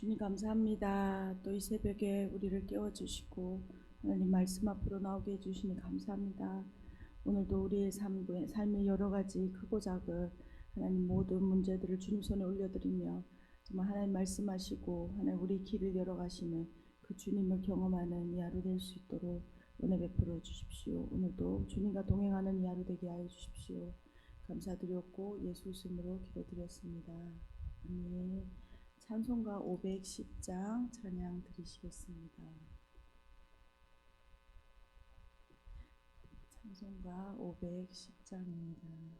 주님 감사합니다. 또 이 새벽에 우리를 깨워주시고 하나님 말씀 앞으로 나오게 해주시니 감사합니다. 오늘도 우리의 삶의 여러 가지 크고 작은 하나님 모든 문제들을 주님 손에 올려드리며 정말 하나님 말씀하시고 하나님 우리 길을 열어가시는 그 주님을 경험하는 이 하루 될 수 있도록 은혜 베풀어 주십시오. 오늘도 주님과 동행하는 이 하루 되게 하여 주십시오. 감사드렸고 예수 이름으로 기도드렸습니다. 아멘. 찬송가 510장 찬양 드리시겠습니다. 찬송가 510장입니다.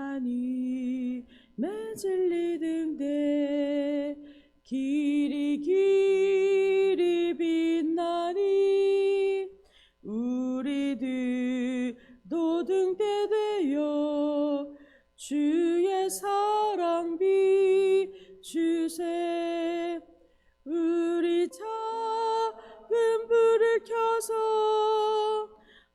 하나님의 진리 등대 길이 빛나니 우리들도 등대 되어 주의 사랑 비추세. 우리 작은 불을 켜서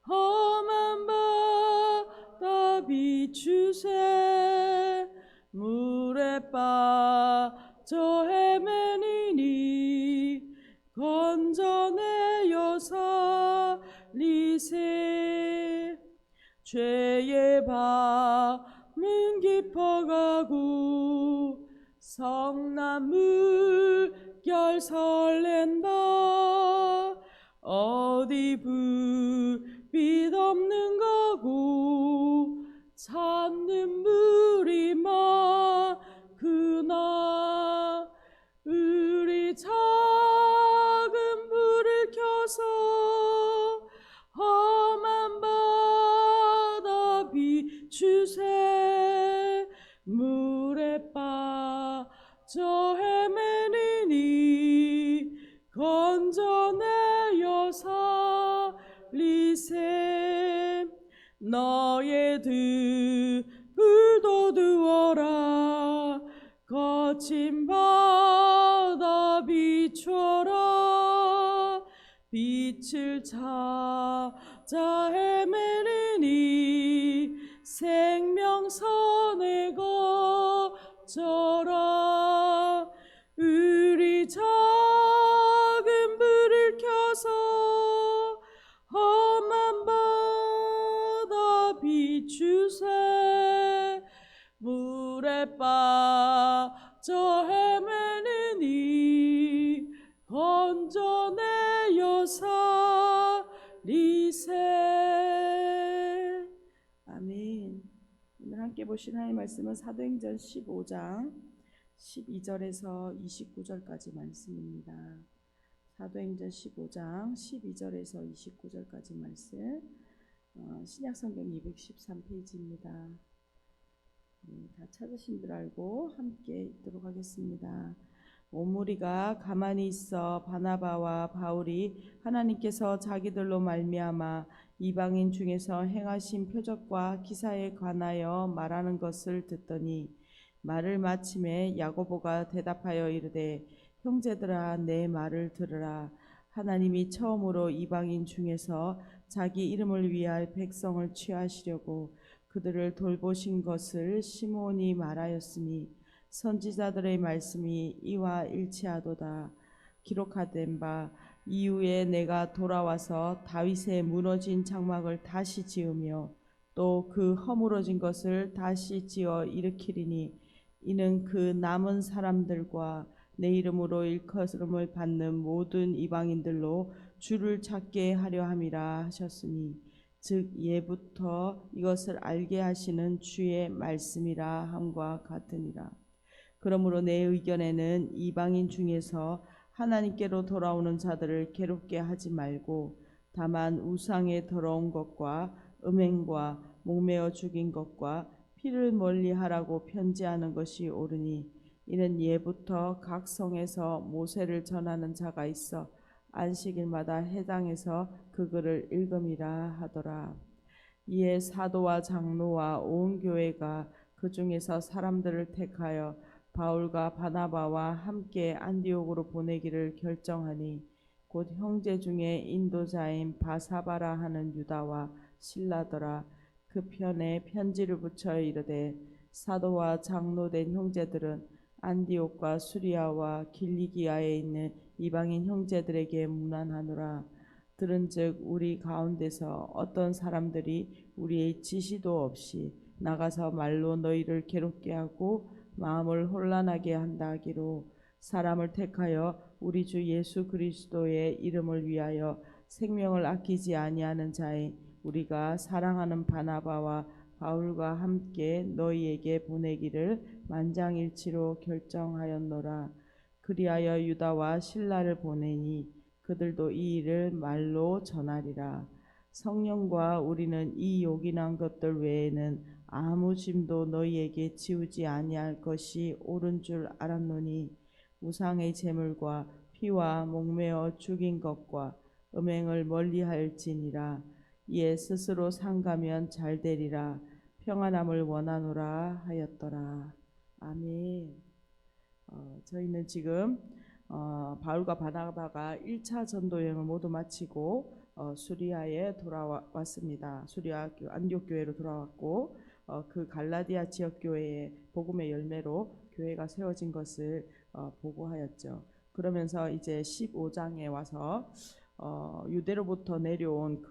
험한 바다 비추세. 물에 빠져 헤매니니 건져내어 살리세. 죄의 밤은 깊어가고 성난 물결 설렌다. 어디 불빛 없는 거고 찾는 물이 많구나. 우리 작은 불을 켜서 험한 바다 비추세. 물에 빠져 헤매니니 건져내어 살리세. 너의 등불도 두어라. 거친 바다 비춰라. 빛을 찾아 헤매리니 생명선에 거쳐라. 우리 작은 불을 켜서 험한 바다 비추세. 물에 빠져 헤매니니 건져내어 살리세. 아멘. 오늘 함께 보실 하나님의 말씀은 사도행전 15장 12절에서 29절까지 말씀입니다. 사도행전 15장 12절에서 29절까지 말씀, 신약성경 213페이지입니다. 다 찾으신 줄 알고 함께 읽도록 하겠습니다. 온 무리가 가만히 있어 바나바와 바울이 하나님께서 자기들로 말미암아 이방인 중에서 행하신 표적과 기사에 관하여 말하는 것을 듣더니 말을 마침에 야고보가 대답하여 이르되 형제들아 내 말을 들으라. 하나님이 처음으로 이방인 중에서 자기 이름을 위할 백성을 취하시려고 그들을 돌보신 것을 시므온이 말하였으니 선지자들의 말씀이 이와 일치하도다. 기록하된 바 이후에 내가 돌아와서 다윗의 무너진 장막을 다시 지으며 또 그 허물어진 것을 다시 지어 일으키리니 이는 그 남은 사람들과 내 이름으로 일컬음을 받는 모든 이방인들로 주를 찾게 하려 함이라 하셨으니 즉 예부터 이것을 알게 하시는 주의 말씀이라 함과 같으니라. 그러므로 내 의견에는 이방인 중에서 하나님께로 돌아오는 자들을 괴롭게 하지 말고 다만 우상의 더러운 것과 음행과 목매어 죽인 것과 피를 멀리하라고 편지하는 것이 옳으니 이는 예부터 각 성에서 모세를 전하는 자가 있어 안식일마다 해당해서 그 글을 읽음이라 하더라. 이에 사도와 장로와 온 교회가 그 중에서 사람들을 택하여 바울과 바나바와 함께 안디옥으로 보내기를 결정하니 곧 형제 중에 인도자인 바사바라 하는 유다와 신라더라. 그 편에 편지를 붙여 이르되 사도와 장로된 형제들은 안디옥과 수리아와 길리기아에 있는 이방인 형제들에게 문안하노라. 들은즉 우리 가운데서 어떤 사람들이 우리의 지시도 없이 나가서 말로 너희를 괴롭게 하고 마음을 혼란하게 한다 하기로 사람을 택하여 우리 주 예수 그리스도의 이름을 위하여 생명을 아끼지 아니하는 자에 우리가 사랑하는 바나바와 바울과 함께 너희에게 보내기를 만장일치로 결정하였노라. 그리하여 유다와 실라를 보내니 그들도 이 일을 말로 전하리라. 성령과 우리는 이 요긴한 것들 외에는 아무 짐도 너희에게 지우지 아니할 것이 옳은 줄 알았노니 우상의 제물과 피와 목매어 죽인 것과 음행을 멀리할지니라. 이에 스스로 상가면 잘 되리라. 평안함을 원하노라 하였더라. 아멘. 저희는 지금 바울과 바나바가 1차 전도 여행을 모두 마치고 수리아에 돌아왔습니다. 수리아 안디옥 교회로 돌아왔고 그 갈라디아 지역 교회의 복음의 열매로 교회가 세워진 것을 보고하였죠. 그러면서 이제 15장에 와서 유대로부터 내려온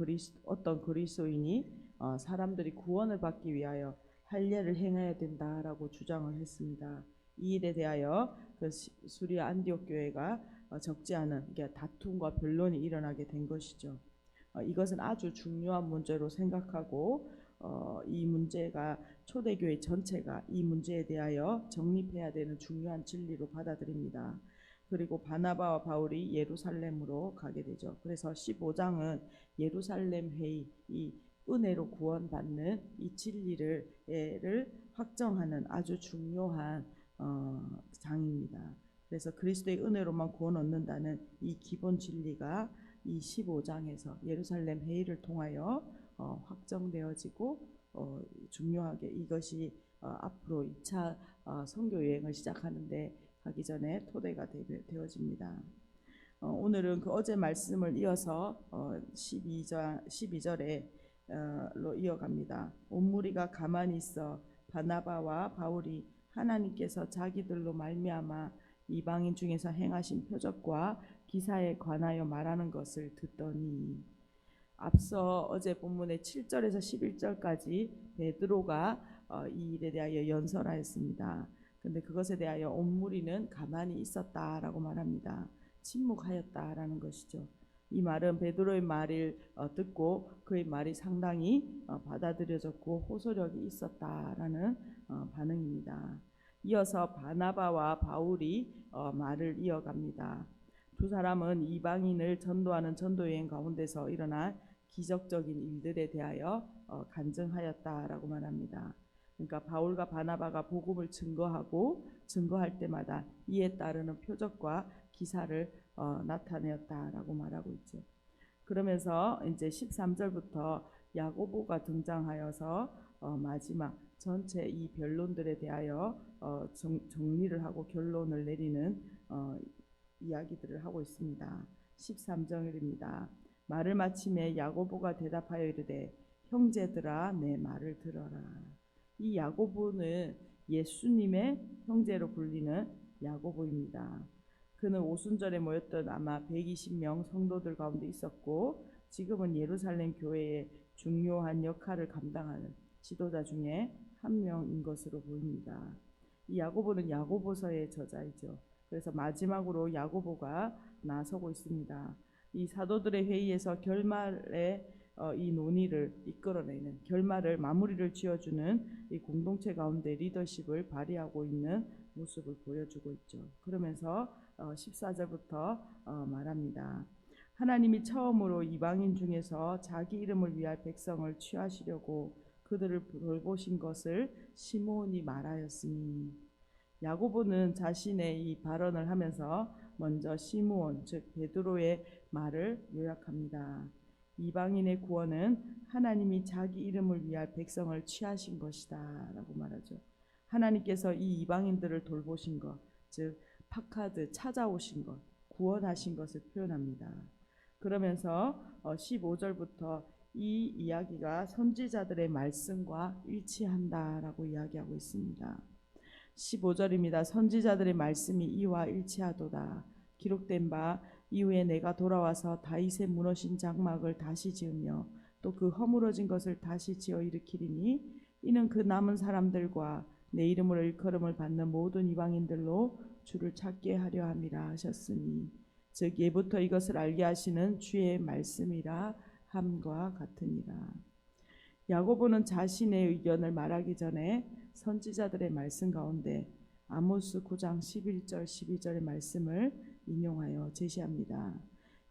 어떤 그리스도인이 사람들이 구원을 받기 위하여 할례를 행해야 된다라고 주장을 했습니다. 이 일에 대하여 그 수리아 안디옥 교회가 적지 않은 다툼과 변론이 일어나게 된 것이죠. 이것은 아주 중요한 문제로 생각하고 이 문제가 초대교회 전체가 이 문제에 대하여 정립해야 되는 중요한 진리로 받아들입니다. 그리고 바나바와 바울이 예루살렘으로 가게 되죠. 그래서 15장은 예루살렘 회의, 이 은혜로 구원받는 이 진리를 확정하는 아주 중요한 장입니다. 그래서 그리스도의 은혜로만 구원 얻는다는 이 기본 진리가 이 15장에서 예루살렘 회의를 통하여 확정되어지고 중요하게 이것이 앞으로 2차 선교 여행을 시작하는데 가기 전에 토대가 되어집니다. 오늘은 그 어제 말씀을 이어서 12절로 이어갑니다. 온 무리가 가만히 있어 바나바와 바울이 하나님께서 자기들로 말미암아 이방인 중에서 행하신 표적과 기사에 관하여 말하는 것을 듣더니 앞서 어제 본문의 7절에서 11절까지 베드로가 이 일에 대하여 연설하였습니다. 근데 그것에 대하여 온 무리는 가만히 있었다라고 말합니다. 침묵하였다라는 것이죠. 이 말은 베드로의 말을 듣고 그의 말이 상당히 받아들여졌고 호소력이 있었다라는 반응입니다. 이어서 바나바와 바울이 말을 이어갑니다. 두 사람은 이방인을 전도하는 전도여행 가운데서 일어난 기적적인 일들에 대하여 간증하였다라고 말합니다. 그러니까 바울과 바나바가 복음을 증거할 때마다 이에 따르는 표적과 기사를 나타내었다라고 말하고 있죠. 그러면서 이제 13절부터 야고보가 등장하여서 마지막 전체 이 변론들에 대하여 정리를 하고 결론을 내리는 이야기들을 하고 있습니다. 13절입니다. 말을 마침에 야고보가 대답하여 이르되 형제들아 내 말을 들어라. 이 야고보는 예수님의 형제로 불리는 야고보입니다. 그는 오순절에 모였던 아마 120명 성도들 가운데 있었고 지금은 예루살렘 교회의 중요한 역할을 감당하는 지도자 중에 한 명인 것으로 보입니다. 이 야고보는 야고보서의 저자이죠. 그래서 마지막으로 야고보가 나서고 있습니다. 이 사도들의 회의에서 결말에 이 논의를 이끌어내는 결말을 마무리를 지어주는 이 공동체 가운데 리더십을 발휘하고 있는 모습을 보여주고 있죠. 그러면서 14절부터 말합니다. 하나님이 처음으로 이방인 중에서 자기 이름을 위할 백성을 취하시려고 그들을 돌보신 것을 시므온이 말하였으니 야고보는 자신의 이 발언을 하면서 먼저 시므온 즉 베드로의 말을 요약합니다. 이방인의 구원은 하나님이 자기 이름을 위할 백성을 취하신 것이다 라고 말하죠. 하나님께서 이 이방인들을 돌보신 것, 즉 파카드 찾아오신 것, 구원하신 것을 표현합니다. 그러면서 15절부터 이 이야기가 선지자들의 말씀과 일치한다라고 이야기하고 있습니다. 15절입니다. 선지자들의 말씀이 이와 일치하도다. 기록된 바 이후에 내가 돌아와서 다윗의 무너진 장막을 다시 지으며 또 그 허물어진 것을 다시 지어 일으키리니 이는 그 남은 사람들과 내 이름으로 일컬음을 받는 모든 이방인들로 주를 찾게 하려 함이라 하셨으니 즉 예부터 이것을 알게 하시는 주의 말씀이라 함과 같으니라. 야고보는 자신의 의견을 말하기 전에 선지자들의 말씀 가운데 아모스 9장 11절 12절의 말씀을 인용하여 제시합니다.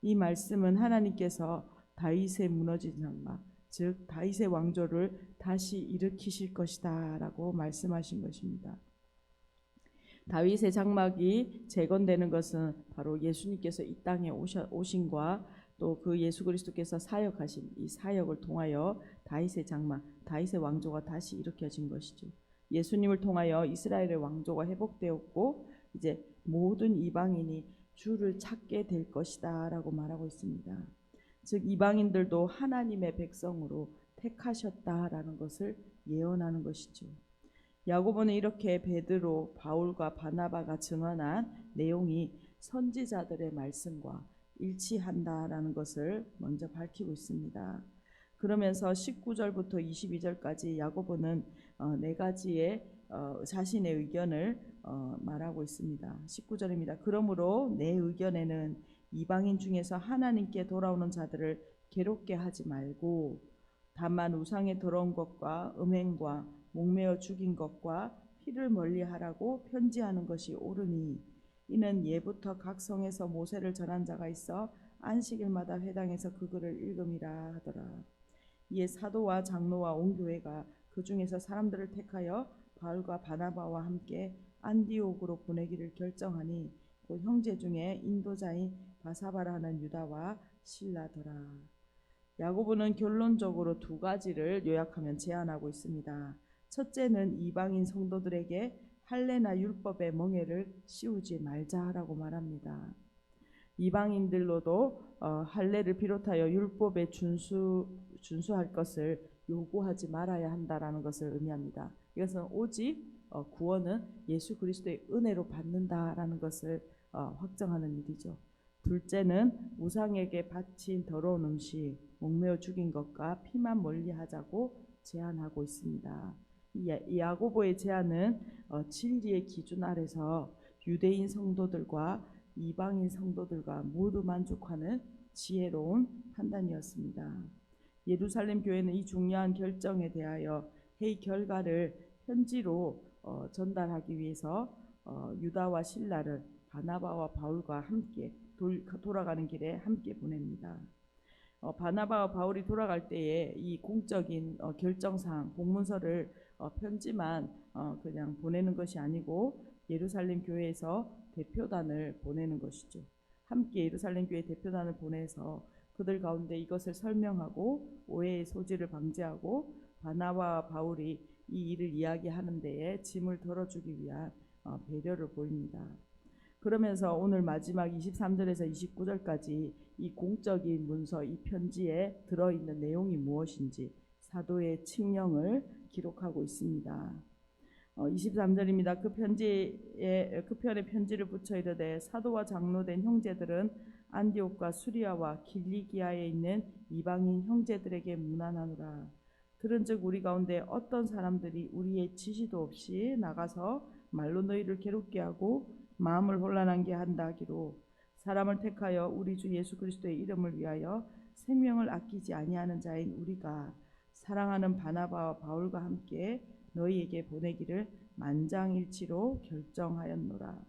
이 말씀은 하나님께서 다윗의 무너진 장막, 즉 다윗의 왕조를 다시 일으키실 것이다 라고 말씀하신 것입니다. 다윗의 장막이 재건되는 것은 바로 예수님께서 이 땅에 오신과 또 그 예수 그리스도께서 사역하신 이 사역을 통하여 다윗의 장막, 다윗의 왕조가 다시 일으켜진 것이죠. 예수님을 통하여 이스라엘의 왕조가 회복되었고 이제 모든 이방인이 주를 찾게 될 것이다 라고 말하고 있습니다. 즉 이방인들도 하나님의 백성으로 택하셨다라는 것을 예언하는 것이죠. 야고보는 이렇게 베드로, 바울과 바나바가 증언한 내용이 선지자들의 말씀과 일치한다라는 것을 먼저 밝히고 있습니다. 그러면서 19절부터 22절까지 야고보는 네 가지의 자신의 의견을 말하고 있습니다. 19절입니다. 그러므로 내 의견에는 이방인 중에서 하나님께 돌아오는 자들을 괴롭게 하지 말고 다만 우상의 더러운 것과 음행과 목매어 죽인 것과 피를 멀리하라고 편지하는 것이 옳으니 이는 예부터 각 성에서 모세를 전한 자가 있어 안식일마다 회당에서 그 글을 읽음이라 하더라. 이에 사도와 장로와 온 교회가 그 중에서 사람들을 택하여 바울과 바나바와 함께 안디옥으로 보내기를 결정하니 그 형제 중에 인도자인 바사바라는 유다와 실라더라. 야고보는 결론적으로 두 가지를 요약하면 제안하고 있습니다. 첫째는 이방인 성도들에게 할례나 율법의 멍에를 씌우지 말자라고 말합니다. 이방인들로도 할례를 비롯하여 율법에 준수할 것을 요구하지 말아야 한다라는 것을 의미합니다. 이것은 오직 구원은 예수 그리스도의 은혜로 받는다라는 것을 확정하는 일이죠. 둘째는 우상에게 바친 더러운 음식, 목매어 죽인 것과 피만 멀리하자고 제안하고 있습니다. 이 야고보의 제안은 진리의 기준 아래서 유대인 성도들과 이방인 성도들과 모두 만족하는 지혜로운 판단이었습니다. 예루살렘 교회는 이 중요한 결정에 대하여 회의 결과를 편지로 전달하기 위해서 유다와 실라를 바나바와 바울과 함께 돌아가는 길에 함께 보냅니다. 바나바와 바울이 돌아갈 때에 이 공적인 결정사항, 공문서를 편지만 그냥 보내는 것이 아니고 예루살렘 교회에서 대표단을 보내는 것이죠. 함께 예루살렘 교회 대표단을 보내서 그들 가운데 이것을 설명하고 오해의 소지를 방지하고 바나바와 바울이 이 일을 이야기하는 데에 짐을 덜어주기 위한 배려를 보입니다. 그러면서 오늘 마지막 23절에서 29절까지 이 공적인 문서, 이 편지에 들어있는 내용이 무엇인지 사도의 칙령을 기록하고 있습니다. 23절입니다. 그 편에 편지를 붙여 이르되 사도와 장로된 형제들은 안디옥과 수리아와 길리기아에 있는 이방인 형제들에게 문안하노라. 그런즉 우리 가운데 어떤 사람들이 우리의 지시도 없이 나가서 말로 너희를 괴롭게 하고 마음을 혼란하게 한다 하기로 사람을 택하여 우리 주 예수 그리스도의 이름을 위하여 생명을 아끼지 아니하는 자인 우리가 사랑하는 바나바와 바울과 함께 너희에게 보내기를 만장일치로 결정하였노라.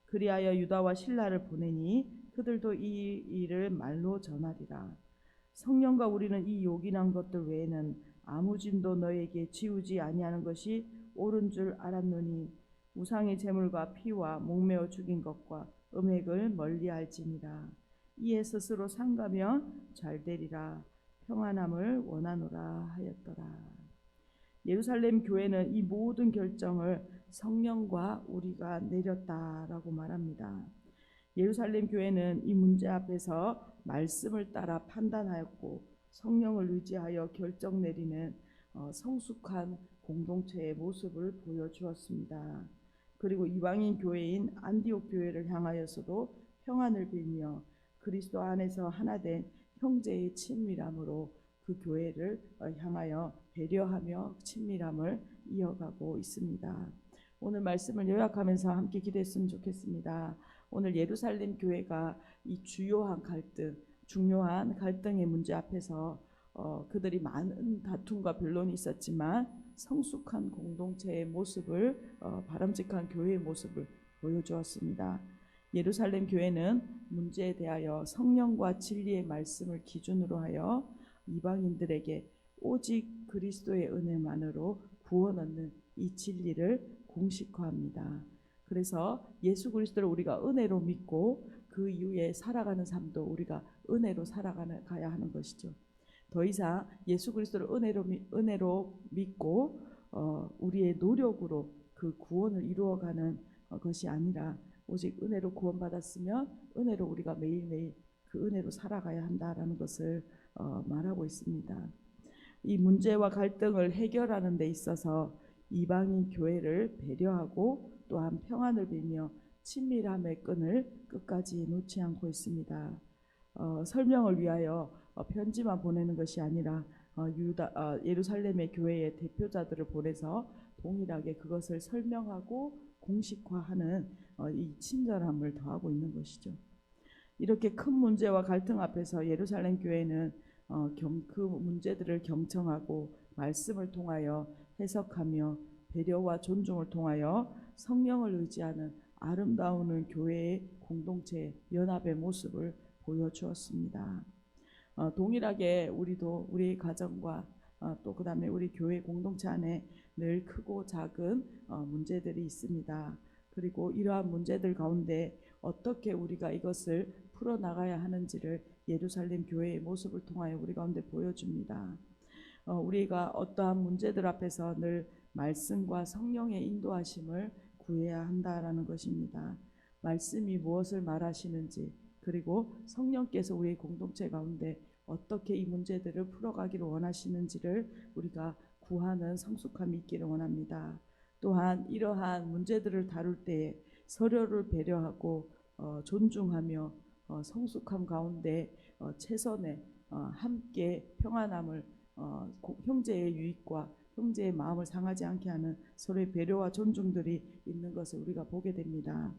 그리하여 유다와 실라를 보내니 그들도 이 일을 말로 전하리라. 성령과 우리는 이 요긴한 것들 외에는 아무 짐도 너희에게 지우지 아니하는 것이 옳은 줄 알았노니 우상의 제물과 피와 목매어 죽인 것과 음행을 멀리할지니라. 이에 스스로 상가면 잘되리라. 평안함을 원하노라 하였더라. 예루살렘 교회는 이 모든 결정을 성령과 우리가 내렸다라고 말합니다. 예루살렘 교회는 이 문제 앞에서 말씀을 따라 판단하였고 성령을 의지하여 결정 내리는 성숙한 공동체의 모습을 보여주었습니다. 그리고 이방인 교회인 안디옥 교회를 향하여서도 평안을 빌며 그리스도 안에서 하나된 형제의 친밀함으로 그 교회를 향하여 배려하며 친밀함을 이어가고 있습니다. 오늘 말씀을 요약하면서 함께 기도했으면 좋겠습니다. 오늘 예루살렘 교회가 이 주요한 갈등, 중요한 갈등의 문제 앞에서 그들이 많은 다툼과 변론이 있었지만 성숙한 공동체의 모습을 바람직한 교회의 모습을 보여주었습니다. 예루살렘 교회는 문제에 대하여 성령과 진리의 말씀을 기준으로 하여 이방인들에게 오직 그리스도의 은혜만으로 구원 얻는 이 진리를 공식화합니다. 그래서 예수 그리스도를 우리가 은혜로 믿고 그 이후에 살아가는 삶도 우리가 은혜로 살아가야 하는 것이죠. 더 이상 예수 그리스도를 은혜로 믿고 우리의 노력으로 그 구원을 이루어가는 것이 아니라 오직 은혜로 구원받았으면 은혜로 우리가 매일매일 그 은혜로 살아가야 한다라는 것을 말하고 있습니다. 이 문제와 갈등을 해결하는 데 있어서 이방인 교회를 배려하고 또한 평안을 빌며 친밀함의 끈을 끝까지 놓지 않고 있습니다. 설명을 위하여 편지만 보내는 것이 아니라 예루살렘의 교회의 대표자들을 보내서 동일하게 그것을 설명하고 공식화하는 이 친절함을 더하고 있는 것이죠. 이렇게 큰 문제와 갈등 앞에서 예루살렘 교회는 그 문제들을 경청하고 말씀을 통하여 해석하며 배려와 존중을 통하여 성령을 의지하는 아름다운 교회의 공동체 연합의 모습을 보여주었습니다. 동일하게 우리도 우리 가정과 또 그 다음에 우리 교회 공동체 안에 늘 크고 작은 문제들이 있습니다. 그리고 이러한 문제들 가운데 어떻게 우리가 이것을 풀어나가야 하는지를 예루살렘 교회의 모습을 통하여 우리 가운데 보여줍니다. 우리가 어떠한 문제들 앞에서 늘 말씀과 성령의 인도하심을 구해야 한다라는 것입니다. 말씀이 무엇을 말하시는지 그리고 성령께서 우리 공동체 가운데 어떻게 이 문제들을 풀어가기를 원하시는지를 우리가 구하는 성숙함이 있기를 원합니다. 또한 이러한 문제들을 다룰 때에 서로를 배려하고 존중하며 성숙함 가운데 최선의 함께 평안함을 형제의 유익과 형제의 마음을 상하지 않게 하는 서로의 배려와 존중들이 있는 것을 우리가 보게 됩니다.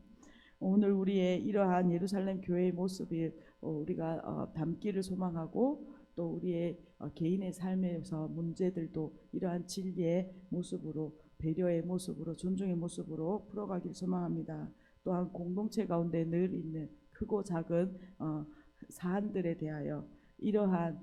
오늘 우리의 이러한 예루살렘 교회의 모습을 우리가 담기를 소망하고 또 우리의 개인의 삶에서 문제들도 이러한 진리의 모습으로 배려의 모습으로 존중의 모습으로 풀어가길 소망합니다. 또한 공동체 가운데 늘 있는 크고 작은 사안들에 대하여 이러한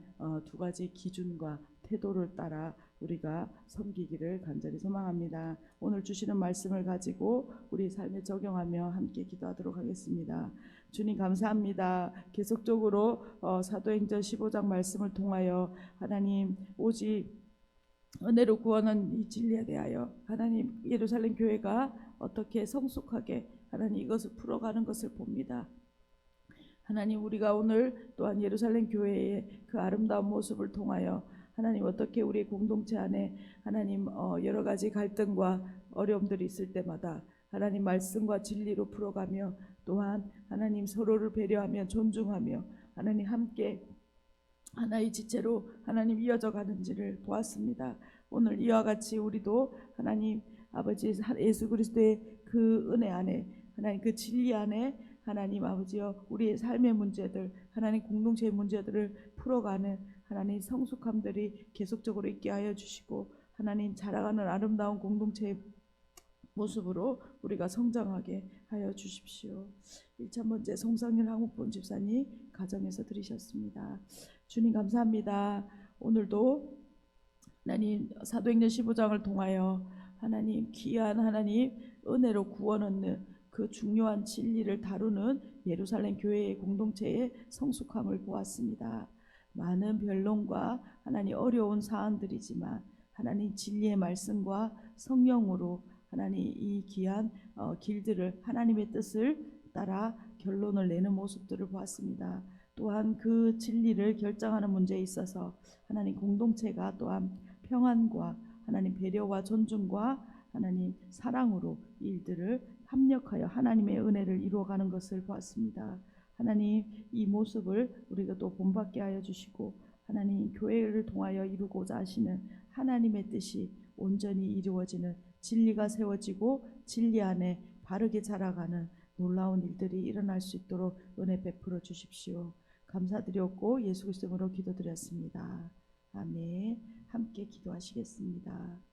두 가지 기준과 태도를 따라 우리가 섬기기를 간절히 소망합니다. 오늘 주시는 말씀을 가지고 우리 삶에 적용하며 함께 기도하도록 하겠습니다. 주님 감사합니다. 계속적으로 사도행전 15장 말씀을 통하여 하나님 오직 은혜로 구원은 이 진리에 대하여 하나님 예루살렘 교회가 어떻게 성숙하게 하나님 이것을 풀어가는 것을 봅니다. 하나님 우리가 오늘 또한 예루살렘 교회의 그 아름다운 모습을 통하여 하나님 어떻게 우리 공동체 안에 하나님 여러 가지 갈등과 어려움들이 있을 때마다 하나님 말씀과 진리로 풀어가며 또한 하나님 서로를 배려하며 존중하며 하나님 함께 하나의 지체로 하나님 이어져 가는지를 보았습니다. 오늘 이와 같이 우리도 하나님 아버지 예수 그리스도의 그 은혜 안에 하나님 그 진리 안에 하나님 아버지여 우리의 삶의 문제들 하나님 공동체의 문제들을 풀어가는 하나님 성숙함들이 계속적으로 있게 하여 주시고 하나님 자라가는 아름다운 공동체의 모습으로 우리가 성장하게 하여 주십시오. 1차 번째 송상일 한국본 집사님 가정에서 들으셨습니다. 주님 감사합니다. 오늘도 하나님 사도행전 15장을 통하여 하나님 귀한 하나님 은혜로 구원 얻는 그 중요한 진리를 다루는 예루살렘 교회의 공동체의 성숙함을 보았습니다. 많은 변론과 하나님 어려운 사안들이지만 하나님 진리의 말씀과 성령으로 하나님 이 귀한 길들을 하나님의 뜻을 따라 결론을 내는 모습들을 보았습니다. 또한 그 진리를 결정하는 문제에 있어서 하나님 공동체가 또한 평안과 하나님 배려와 존중과 하나님 사랑으로 일들을 합력하여 하나님의 은혜를 이루어가는 것을 보았습니다. 하나님 이 모습을 우리가 또 본받게 하여 주시고 하나님 교회를 통하여 이루고자 하시는 하나님의 뜻이 온전히 이루어지는 진리가 세워지고 진리 안에 바르게 자라가는 놀라운 일들이 일어날 수 있도록 은혜 베풀어 주십시오. 감사드렸고 예수 그리스도 이름으로 기도드렸습니다. 아멘. 함께 기도하시겠습니다.